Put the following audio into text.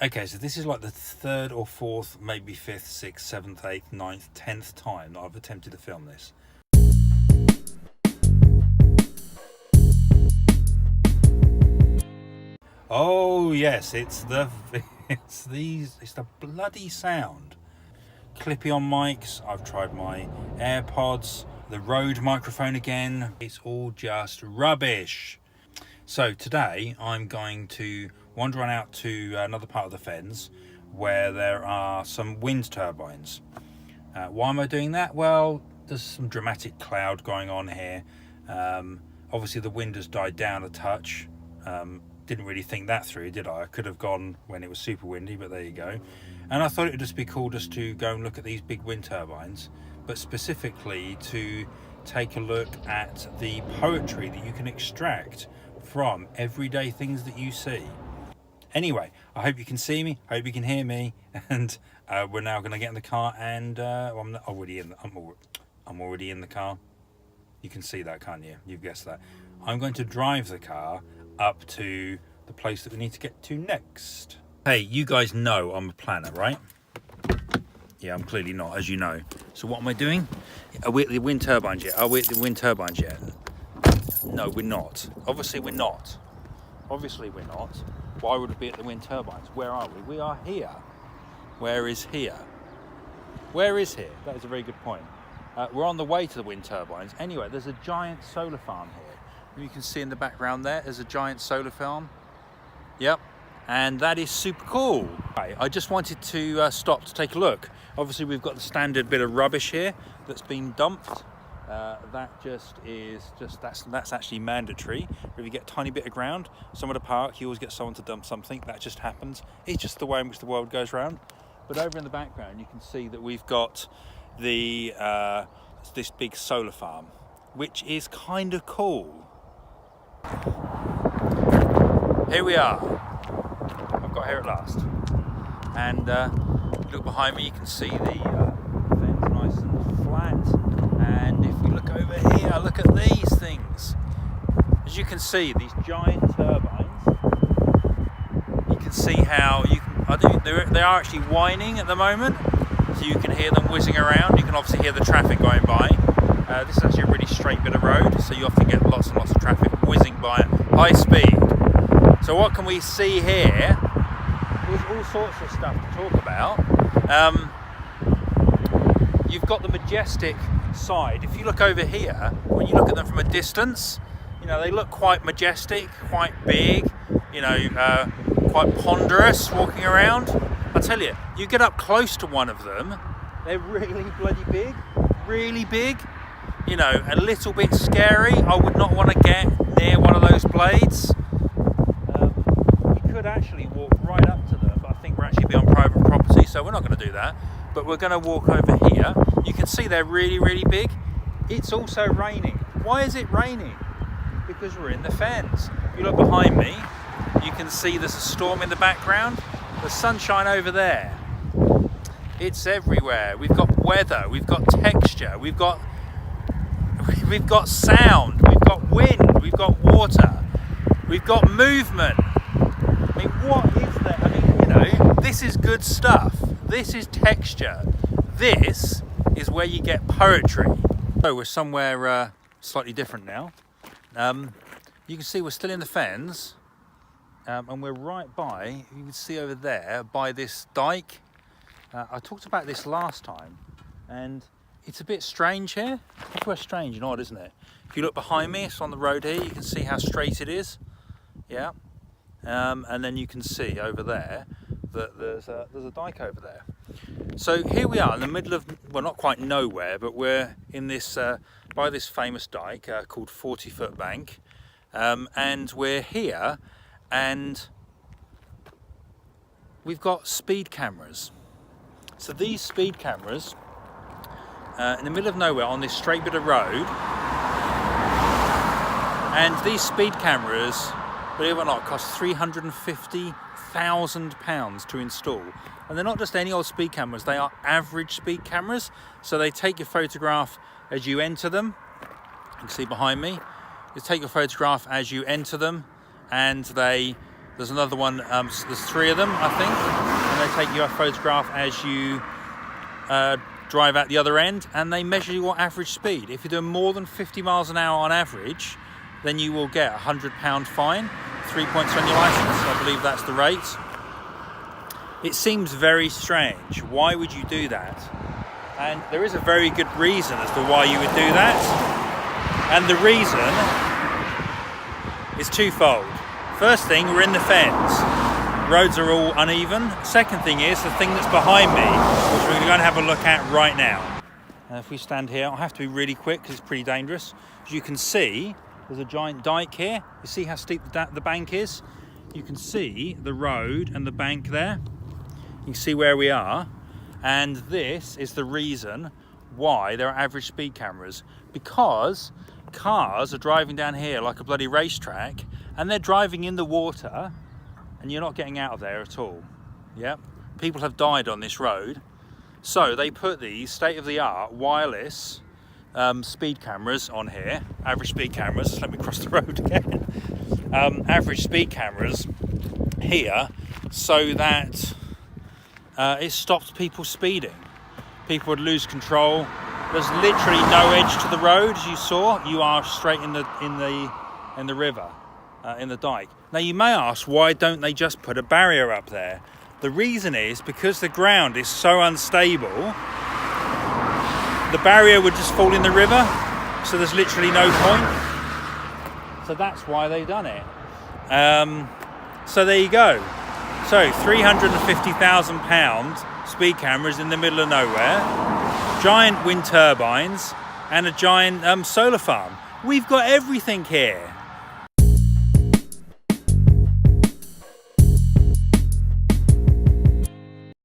Okay, so this is like the third or fourth, maybe fifth, sixth, seventh, eighth, ninth, 10th time that I've attempted to film this. Oh yes, it's the bloody sound. Clippy on mics. I've tried my AirPods, the Rode microphone again. It's all just rubbish. So today I'm going to wander on out to another part of the fens where there are some wind turbines. Why am I doing that? Well, there's some dramatic cloud going on here. Obviously the wind has died down a touch. Didn't really think that through, did I? I could have gone when it was super windy, but there you go. And I thought it would just be cool just to go and look at these big wind turbines, but specifically to take a look at the poetry that you can extract from everyday things that you see. Anyway, I hope you can see me, hope you can hear me, and we're now going to get in the car and I'm already in the car. You can see that, can't you? You've guessed that. I'm going to drive the car up to the place that we need to get to next. Hey, you guys know I'm a planner, right? Yeah, I'm clearly not, as you know. So what am I doing? Are we at the wind turbines yet? Are we at the wind turbines yet? No, we're not. Obviously we're not. Why would it be at the wind turbines? Where are we? We are here. Where is here? Where is here? That is a very good point. We're on the way to the wind turbines. Anyway, there's a giant solar farm here. You can see in the background there's a giant solar farm. Yep. And that is super cool. I just wanted to stop to take a look. Obviously we've got the standard bit of rubbish here that's been dumped. That's actually mandatory. If you get a tiny bit of ground, somewhere to park, you always get someone to dump something. That just happens. It's just the way in which the world goes round. But over in the background, you can see that we've got the this big solar farm, which is kind of cool. Here we are. I've got here at last. And look behind me, you can see the fence nice and flat. And if we look over here, look at these things. As you can see, these giant turbines. You can see how they are actually whining at the moment, so you can hear them whizzing around. You can obviously hear the traffic going by. This is actually a really straight bit of road, so you often get lots and lots of traffic whizzing by at high speed. So what can we see here? There's all sorts of stuff to talk about. You've got the majestic side. If you look over here, when you look at them from a distance, they look quite majestic, quite big, quite ponderous walking around. I tell you, you get up close to one of them, they're really bloody big, really big, a little bit scary. I would not want to get near one of those blades. We could actually walk right up to them, but I think we're actually be on private property, so we're not going to do that. But we're going to walk over here. You can see they're really, really big. It's also raining. Why is it raining? Because we're in the fens. If you look behind me, you can see there's a storm in the background. There's sunshine over there. It's everywhere. We've got weather, we've got texture, we've got sound, we've got wind, we've got water, we've got movement. I mean, what is that? I mean, this is good stuff. This is texture. This is where you get poetry. So we're somewhere slightly different now. You can see we're still in the fens, and we're right by, you can see over there, by this dike. I talked about this last time, and it's a bit strange here. It's quite strange and odd, isn't it? If you look behind me, it's on the road here, you can see how straight it is. Yeah. And then you can see over there that there's a dike over there. So here we are in the middle of, well, not quite nowhere, but we're in this by this famous dike called 40-foot bank, and we're here, and we've got speed cameras. So these speed cameras in the middle of nowhere on this straight bit of road, and these speed cameras, believe it or not, cost £350,000 to install. And they're not just any old speed cameras, they are average speed cameras. So they take your photograph as you enter them. You can see behind me. They take your photograph as you enter them, and they There's another one, there's 3 of them, I think, and they take you a photograph as you drive out the other end, and they measure your average speed. If you're doing more than 50 miles an hour on average, then you will get a £100 fine, 3 points on your licence. I believe that's the rate. It seems very strange. Why would you do that? And there is a very good reason as to why you would do that. And the reason is twofold. First thing, we're in the fens. Roads are all uneven. Second thing is the thing that's behind me, which we're going to have a look at right now. If we stand here, I'll have to be really quick because it's pretty dangerous. As you can see, there's a giant dike here. You see how steep the bank is? You can see the road and the bank there. You can see where we are. And this is the reason why there are average speed cameras. Because cars are driving down here like a bloody racetrack, and they're driving in the water, and you're not getting out of there at all. Yep. People have died on this road. So they put these state-of-the-art wireless speed cameras on here, average speed cameras. Let me cross the road again. Average speed cameras here, so that it stops people speeding. People would lose control. There's literally no edge to the road, as you saw. You are straight in the river, in the dike. Now you may ask, why don't they just put a barrier up there? The reason is because the ground is so unstable. The barrier would just fall in the river, so there's literally no point. So that's why they've done it. So there you go. So £350,000 speed cameras in the middle of nowhere, giant wind turbines, and a giant solar farm. We've got everything here.